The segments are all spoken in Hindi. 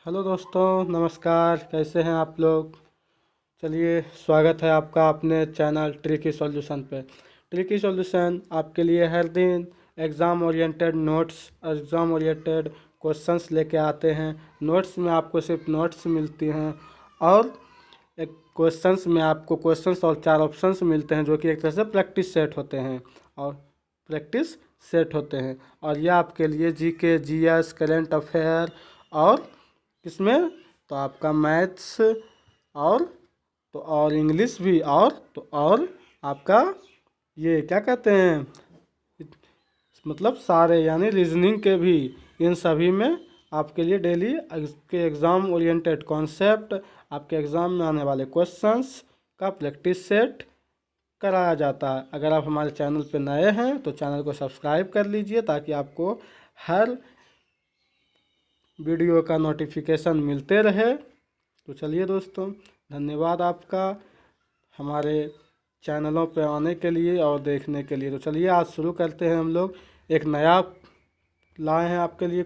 हेलो दोस्तों, नमस्कार। कैसे हैं आप लोग? चलिए, स्वागत है आपका अपने चैनल ट्रिकी सॉल्यूशन पे। ट्रिकी सॉल्यूशन आपके लिए हर दिन exam oriented notes, exam oriented questions लेके आते हैं। नोट्स में आपको सिर्फ नोट्स मिलती हैं और एक क्वेश्चंस में आपको क्वेश्चंस और 4 ऑप्शंस मिलते हैं, जो कि एक तरह से प्रैक्टिस सेट होते हैं और ये आपके लिए जीके, जीएस, करंट अफेयर और किसमें, तो आपका मैथ्स और और इंग्लिश भी और आपका ये क्या कहते हैं, मतलब सारे यानी रीजनिंग के भी। इन सभी में आपके लिए डेली के एग्ज़ाम ओरिएंटेड कॉन्सेप्ट, आपके एग्ज़ाम में आने वाले क्वेश्चंस का प्रैक्टिस सेट कराया जाता है। अगर आप हमारे चैनल पर नए हैं तो चैनल को सब्सक्राइब कर लीजिए, ताकि आपको हर वीडियो का नोटिफिकेशन मिलते रहे। तो चलिए दोस्तों, धन्यवाद आपका हमारे चैनलों पे आने के लिए और देखने के लिए। तो चलिए आज शुरू करते हैं। हम लोग एक नया लाए हैं आपके लिए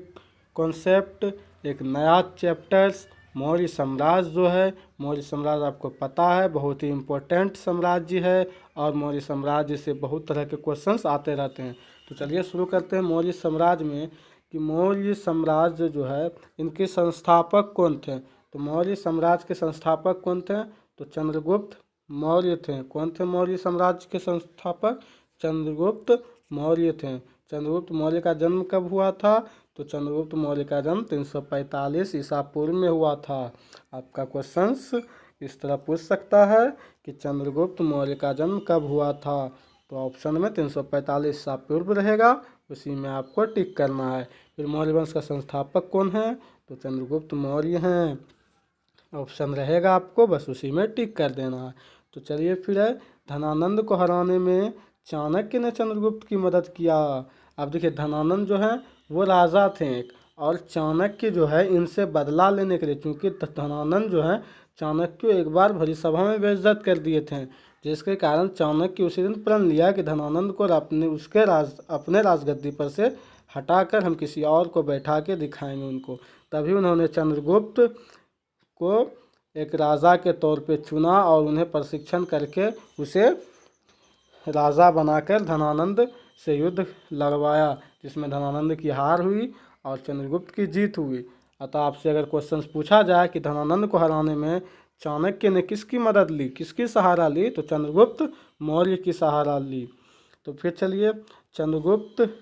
कॉन्सेप्ट, एक नया चैप्टर्स। मौर्य साम्राज्य जो है, मौर्य साम्राज्य आपको पता है बहुत ही इम्पोर्टेंट साम्राज्य है और मौर्य साम्राज्य से बहुत तरह के क्वेश्चंस आते रहते हैं। तो चलिए शुरू करते हैं मौर्य साम्राज्य में कि मौर्य साम्राज्य जो है, इनके संस्थापक कौन थे। तो मौर्य साम्राज्य के संस्थापक कौन थे? तो चंद्रगुप्त मौर्य थे। कौन थे मौर्य साम्राज्य के संस्थापक? चंद्रगुप्त मौर्य थे। चंद्रगुप्त मौर्य का जन्म कब हुआ था? तो चंद्रगुप्त मौर्य का जन्म 345 ईसा पूर्व में हुआ था। आपका क्वेश्चंस इस तरह पूछ सकता है कि चंद्रगुप्त मौर्य का जन्म कब हुआ था। तो ऑप्शन में 345 ईसा पूर्व रहेगा, उसी में आपको टिक करना है। फिर मौर्य वंश का संस्थापक कौन है? तो चंद्रगुप्त मौर्य हैं। ऑप्शन रहेगा, आपको बस उसी में टिक कर देना है। तो चलिए फिर है, धनानंद को हराने में चाणक्य ने चंद्रगुप्त की मदद किया। अब देखिए, धनानंद जो है वो राजा थे एक, और चाणक्य जो है इनसे बदला लेने के लिए, क्योंकि धनानंद जो है चाणक्य को एक बार भरी सभा में बेइज्जत कर दिए थे, जिसके कारण चाणक्य उसी दिन प्रण लिया कि धनानंद को अपने राजगद्दी पर से हटाकर हम किसी और को बैठा के दिखाएंगे उनको। तभी उन्होंने चंद्रगुप्त को एक राजा के तौर पे चुना और उन्हें प्रशिक्षण करके उसे राजा बनाकर धनानंद से युद्ध लड़वाया, जिसमें धनानंद की हार हुई और चंद्रगुप्त की जीत हुई। अतः आपसे अगर क्वेश्चन पूछा जाए कि धनानंद को हराने में चाणक्य ने किसकी मदद ली, किसकी सहारा ली, तो चंद्रगुप्त मौर्य की सहारा ली। तो फिर चलिए चंद्रगुप्त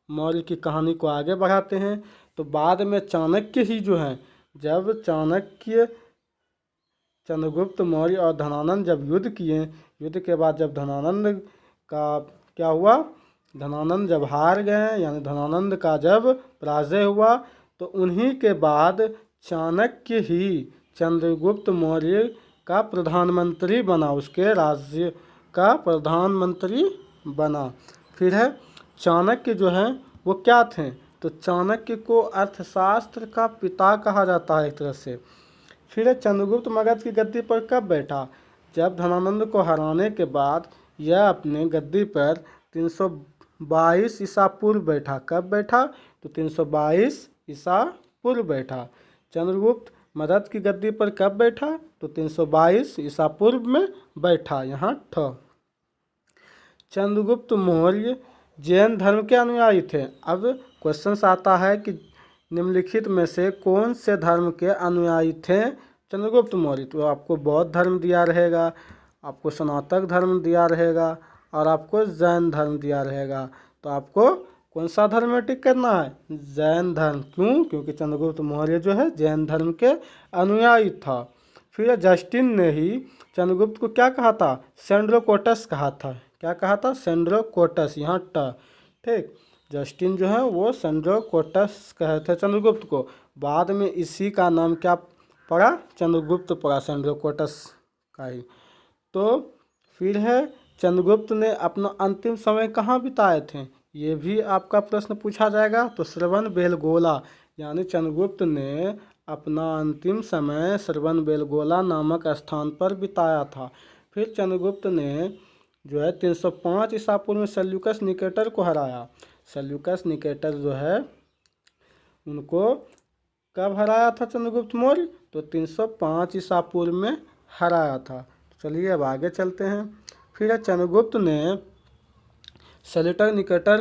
मौर्य की कहानी को आगे बढ़ाते हैं। तो बाद में चाणक्य ही जो हैं, जब चाणक्य, चंद्रगुप्त मौर्य और धनानंद जब युद्ध किए, युद्ध के बाद जब धनानंद का क्या हुआ, धनानंद जब हार गए, यानी धनानंद का जब पराजय हुआ, तो उन्हीं के बाद चाणक्य ही चंद्रगुप्त मौर्य का प्रधानमंत्री बना, उसके राज्य का प्रधानमंत्री बना। फिर है, चाणक्य जो है वो क्या थे? तो चाणक्य को अर्थशास्त्र का पिता कहा जाता है एक तरह से। फिर है, चंद्रगुप्त मगध की गद्दी पर कब बैठा? जब धनानंद को हराने के बाद यह अपने गद्दी पर 322 ईसा पूर्व बैठा। कब बैठा? तो 322 ईसा पूर्व बैठा। चंद्रगुप्त मगध की गद्दी पर कब बैठा? तो 322 ईसा पूर्व में बैठा। यहाँ ठ। चंद्रगुप्त मौर्य जैन धर्म के अनुयायी थे। अब क्वेश्चन आता है कि निम्नलिखित में से कौन से धर्म के अनुयायी थे चंद्रगुप्त मौर्य? तो आपको बौद्ध धर्म दिया रहेगा, आपको सनातन धर्म दिया रहेगा और आपको जैन धर्म दिया रहेगा। तो आपको कौन सा धर्म में टिक करना है? जैन धर्म। क्यों? क्योंकि चंद्रगुप्त मौर्य जो है जैन धर्म के अनुयायी था। फिर जस्टिन ने ही चंद्रगुप्त को क्या कहा था? सेंड्रोकोटस कहा था। क्या कहा था? सेंड्रोकोटस। यहाँ ट। ठीक, जस्टिन जो है वो सेंड्रोकोटस कहे थे चंद्रगुप्त को। बाद में इसी का नाम क्या पड़ा? चंद्रगुप्त पड़ा, सेंड्रोकोटस का ही। तो फिर है, चंद्रगुप्त ने अपना अंतिम समय कहाँ बिताए थे? ये भी आपका प्रश्न पूछा जाएगा। तो श्रवणबेलगोला, यानी चंद्रगुप्त ने अपना अंतिम समय श्रवणबेलगोला नामक स्थान पर बिताया था। फिर चंद्रगुप्त ने जो है 305 ईसा पूर्व में सेल्यूकस निकेटर को हराया। सेल्यूकस निकेटर जो है उनको कब हराया था चंद्रगुप्त मौर्य? तो 305 ईसा पूर्व में हराया था। चलिए अब आगे चलते हैं। फिर चंद्रगुप्त ने सेलेटर निकेटर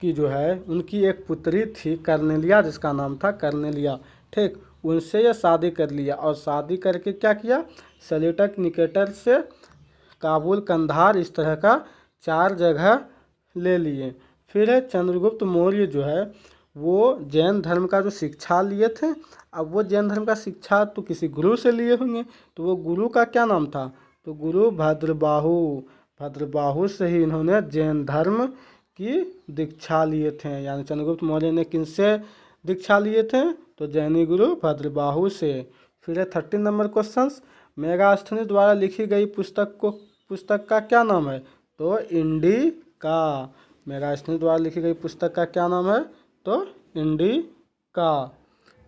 की जो है उनकी एक पुत्री थी कर्नेलिया, जिसका नाम था कर्नेलिया, ठीक, उनसे ये शादी कर लिया और शादी करके क्या किया, सेलेटर निकेटर से काबुल, कंधार, इस तरह का 4 जगह ले लिए। फिर चंद्रगुप्त मौर्य जो है वो जैन धर्म का जो शिक्षा लिए थे। अब वो जैन धर्म का शिक्षा तो किसी गुरु से लिए होंगे, तो वो गुरु का क्या नाम था? तो गुरु भद्रबाहु, भद्रबाहु से ही इन्होंने जैन धर्म की दीक्षा लिए थे। यानी चंद्रगुप्त मौर्य ने किनसे दीक्षा लिए थे? तो जैनी गुरु भद्रबाहु से। फिर 13 नंबर क्वेश्चन, मेगास्थनीज द्वारा लिखी गई पुस्तक का क्या नाम है? तो इंडिका। मेगास्थनीज द्वारा लिखी गई पुस्तक का क्या नाम है? तो इंडिका।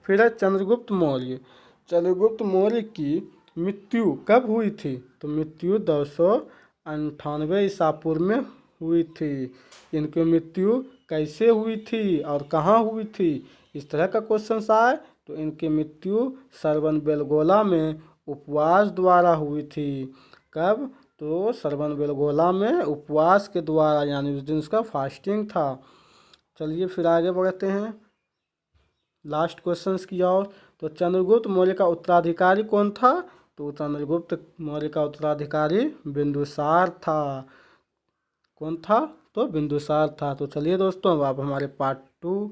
फिर है चंद्रगुप्त मौर्य। चंद्रगुप्त मौर्य की मृत्यु कब हुई थी? तो मृत्यु 298 ईसा पूर्व में हुई थी। इनकी मृत्यु कैसे हुई थी और कहाँ हुई थी, इस तरह का क्वेश्चन आए तो इनकी मृत्यु सरवन बेलगोला में उपवास द्वारा हुई थी। कब? तो सरवन बेलगोला में उपवास के द्वारा, यानी उस दिन उसका फास्टिंग था। चलिए फिर आगे बढ़ते हैं लास्ट क्वेश्चंस की ओर। तो चंद्रगुप्त मौर्य का उत्तराधिकारी कौन था? तो चंद्रगुप्त मौर्य का उत्तराधिकारी बिंदुसार था। कौन था? तो बिंदुसार था। तो चलिए दोस्तों, अब आप हमारे पार्ट 2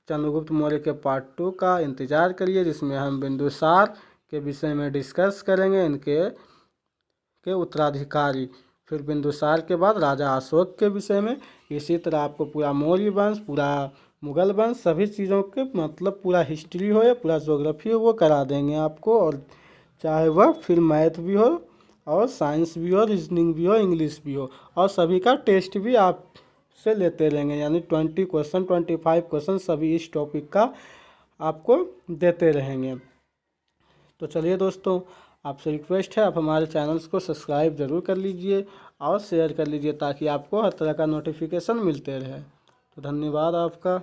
चंद्रगुप्त मौर्य के पार्ट 2 का इंतज़ार करिए, जिसमें हम बिंदुसार के विषय में डिस्कस करेंगे, इनके उत्तराधिकारी। फिर बिंदुसार के बाद राजा अशोक के विषय में। इसी तरह आपको पूरा मौर्य वंश, पूरा मुगल वंश, सभी चीज़ों के मतलब पूरा हिस्ट्री हो या पूरा ज्योग्राफी हो वो करा देंगे आपको। और चाहे वह फिर मैथ भी हो और साइंस भी हो, रीजनिंग भी हो, इंग्लिश भी हो, और सभी का टेस्ट भी आप से लेते रहेंगे। यानी 20 क्वेश्चन, 25 क्वेश्चन सभी इस टॉपिक का आपको देते रहेंगे। तो चलिए दोस्तों, आपसे रिक्वेस्ट है आप हमारे चैनल्स को सब्सक्राइब ज़रूर कर लीजिए और शेयर कर लीजिए, ताकि आपको हर तरह का नोटिफिकेशन मिलते रहे। तो धन्यवाद आपका।